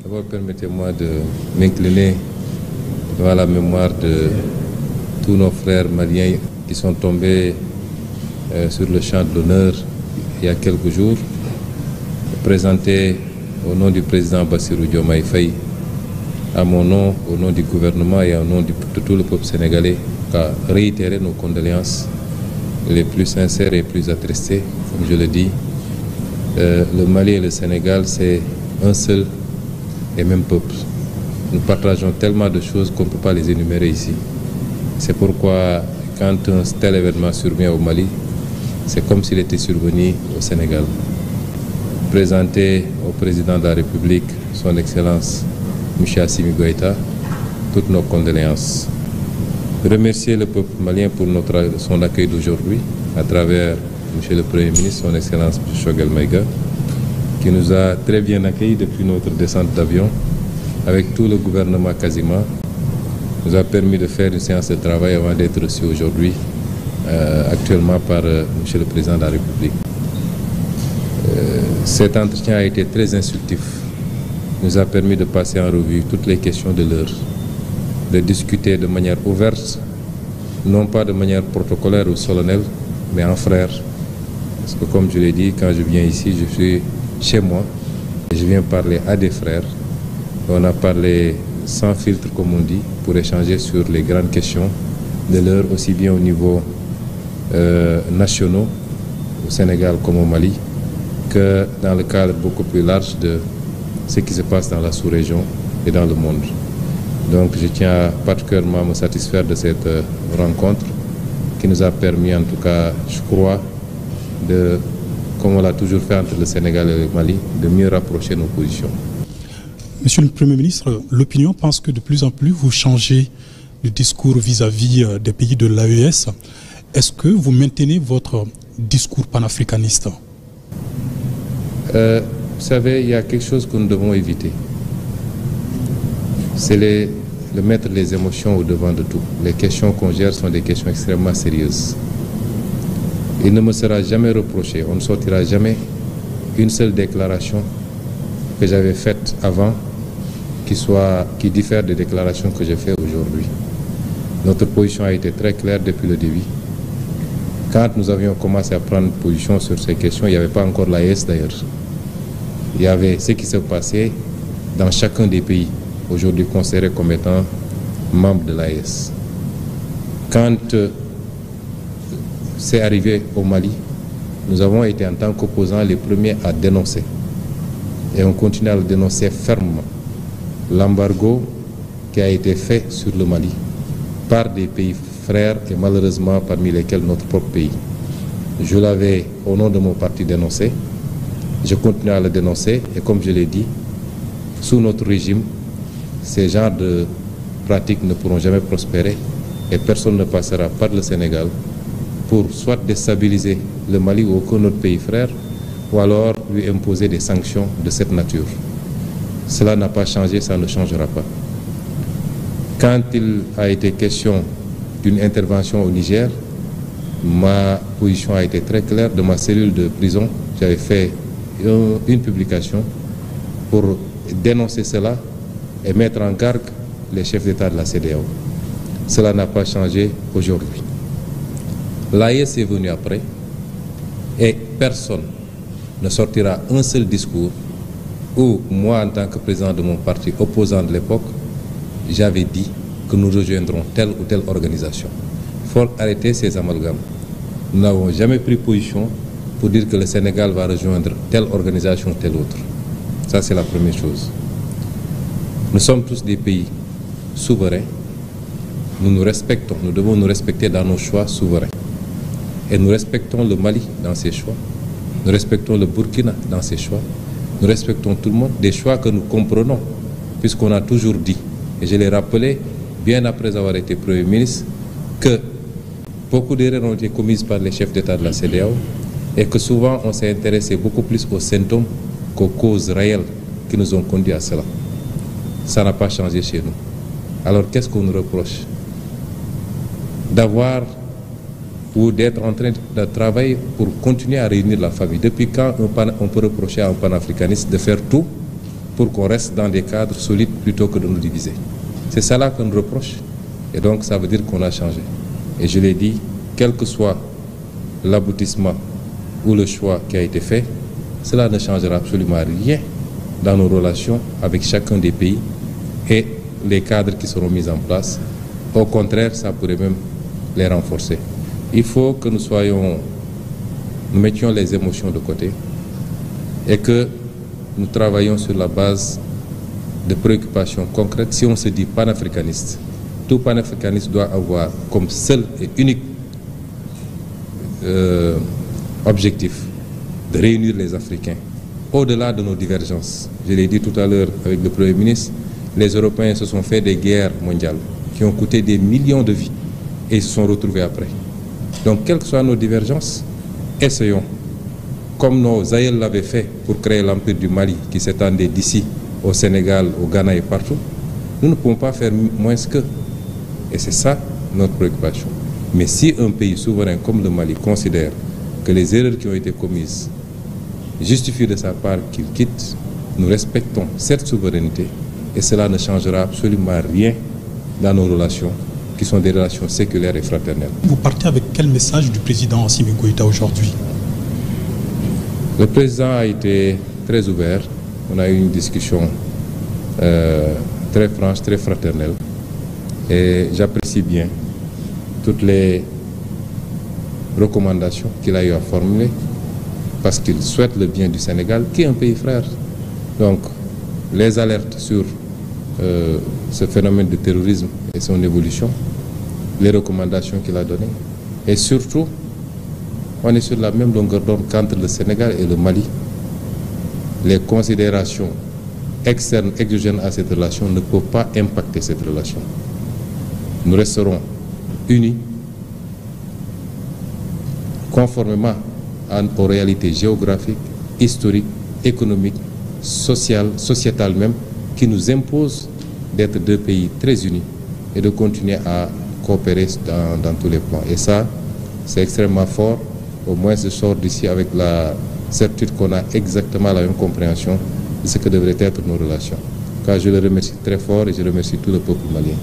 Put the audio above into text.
D'abord, permettez-moi de m'incliner devant la mémoire de tous nos frères maliens qui sont tombés sur le champ de l'honneur il y a quelques jours, présenter au nom du président Bassirou Diomaye Faye, à mon nom, au nom du gouvernement et au nom de tout le peuple sénégalais, à réitérer nos condoléances les plus sincères et plus attristées. Comme je le dis, le Mali et le Sénégal, c'est un seul et même peuple. Nous partageons tellement de choses qu'on ne peut pas les énumérer ici. C'est pourquoi, quand un tel événement survient au Mali, c'est comme s'il était survenu au Sénégal. Présenter au président de la République, son Excellence M. Assimi Goïta, toutes nos condoléances. Remercier le peuple malien pour son accueil d'aujourd'hui à travers M. le Premier ministre, son Excellence M. Choguel Maïga, qui nous a très bien accueillis depuis notre descente d'avion, avec tout le gouvernement quasiment, nous a permis de faire une séance de travail avant d'être reçu aujourd'hui, actuellement par M. le Président de la République. Cet entretien a été très instructif, nous a permis de passer en revue toutes les questions de l'heure, de discuter de manière ouverte, non pas de manière protocolaire ou solennelle, mais en frère. Parce que comme je l'ai dit, quand je viens ici, je suis chez moi, et je viens parler à des frères. On a parlé sans filtre, comme on dit, pour échanger sur les grandes questions de l'heure, aussi bien au niveau national, au Sénégal comme au Mali, que dans le cadre beaucoup plus large de ce qui se passe dans la sous-région et dans le monde. Donc je tiens particulièrement à me satisfaire de cette rencontre qui nous a permis, en tout cas, je crois, de, comme on l'a toujours fait entre le Sénégal et le Mali, de mieux rapprocher nos positions. Monsieur le Premier ministre, l'opinion pense que de plus en plus vous changez de discours vis-à-vis des pays de l'AES. Est-ce que vous maintenez votre discours panafricaniste? Vous savez, il y a quelque chose que nous devons éviter. C'est de mettre les émotions au devant de tout. Les questions qu'on gère sont des questions extrêmement sérieuses. Il ne me sera jamais reproché, on ne sortira jamais une seule déclaration que j'avais faite avant qui diffère des déclarations que je fais aujourd'hui. Notre position a été très claire depuis le début. Quand nous avions commencé à prendre position sur ces questions, il n'y avait pas encore l'AES d'ailleurs. Il y avait ce qui se passait dans chacun des pays, aujourd'hui considérés comme étant membres de l'AES. Quand c'est arrivé au Mali, nous avons été en tant qu'opposants les premiers à dénoncer. Et on continue à le dénoncer fermement. L'embargo qui a été fait sur le Mali par des pays frères et malheureusement parmi lesquels notre propre pays. Je l'avais au nom de mon parti dénoncé. Je continue à le dénoncer et comme je l'ai dit, sous notre régime, ces genres de pratiques ne pourront jamais prospérer et personne ne passera par le Sénégal pour soit déstabiliser le Mali ou aucun autre pays frère ou alors lui imposer des sanctions de cette nature. Cela n'a pas changé, ça ne changera pas. Quand il a été question d'une intervention au Niger, ma position a été très claire. De ma cellule de prison, j'avais fait une publication pour dénoncer cela et mettre en garde les chefs d'État de la CEDEAO. Cela n'a pas changé aujourd'hui. L'AES est venu après et personne ne sortira un seul discours où moi, en tant que président de mon parti opposant de l'époque, j'avais dit que nous rejoindrons telle ou telle organisation. Il faut arrêter ces amalgames. Nous n'avons jamais pris position pour dire que le Sénégal va rejoindre telle organisation ou telle autre. Ça, c'est la première chose. Nous sommes tous des pays souverains. Nous nous respectons. Nous devons nous respecter dans nos choix souverains. Et nous respectons le Mali dans ses choix. Nous respectons le Burkina dans ses choix. Nous respectons tout le monde, des choix que nous comprenons, puisqu'on a toujours dit, et je l'ai rappelé bien après avoir été Premier ministre, que beaucoup d'erreurs ont été commises par les chefs d'État de la CEDEAO et que souvent on s'est intéressé beaucoup plus aux symptômes qu'aux causes réelles qui nous ont conduits à cela. Ça n'a pas changé chez nous. Alors qu'est-ce qu'on nous reproche? D'avoir ou d'être en train de travailler pour continuer à réunir la famille. Depuis quand on peut reprocher à un panafricaniste de faire tout pour qu'on reste dans des cadres solides plutôt que de nous diviser? C'est ça là qu'on reproche. Et donc ça veut dire qu'on a changé. Et je l'ai dit, quel que soit l'aboutissement ou le choix qui a été fait, cela ne changera absolument rien dans nos relations avec chacun des pays et les cadres qui seront mis en place. Au contraire, ça pourrait même les renforcer. Il faut que nous mettions les émotions de côté et que nous travaillions sur la base de préoccupations concrètes. Si on se dit panafricaniste, tout panafricaniste doit avoir comme seul et unique objectif de réunir les Africains au-delà de nos divergences. Je l'ai dit tout à l'heure avec le Premier ministre, les Européens se sont fait des guerres mondiales qui ont coûté des millions de vies et ils se sont retrouvés après. Donc, quelles que soient nos divergences, essayons, comme nos aïeux l'avaient fait pour créer l'Empire du Mali qui s'étendait d'ici au Sénégal, au Ghana et partout, nous ne pouvons pas faire moins qu'eux. Et c'est ça notre préoccupation. Mais si un pays souverain comme le Mali considère que les erreurs qui ont été commises justifient de sa part qu'il quitte, nous respectons cette souveraineté et cela ne changera absolument rien dans nos relations, qui sont des relations séculaires et fraternelles. Vous partez avec quel message du président Assimi Goïta aujourd'hui? Le président a été très ouvert. On a eu une discussion très franche, très fraternelle. Et j'apprécie bien toutes les recommandations qu'il a eu à formuler parce qu'il souhaite le bien du Sénégal, qui est un pays frère. Donc, les alertes sur ce phénomène de terrorisme et son évolution, les recommandations qu'il a données, et surtout, on est sur la même longueur d'onde qu'entre le Sénégal et le Mali. Les considérations externes, exogènes à cette relation ne peuvent pas impacter cette relation. Nous resterons unis, conformément aux réalités géographiques, historiques, économiques, sociales, sociétales même, qui nous imposent d'être deux pays très unis et de continuer à coopérer dans tous les plans. Et ça, c'est extrêmement fort. Au moins, je sors d'ici avec la certitude qu'on a exactement la même compréhension de ce que devraient être nos relations. Car je le remercie très fort et je remercie tout le peuple malien.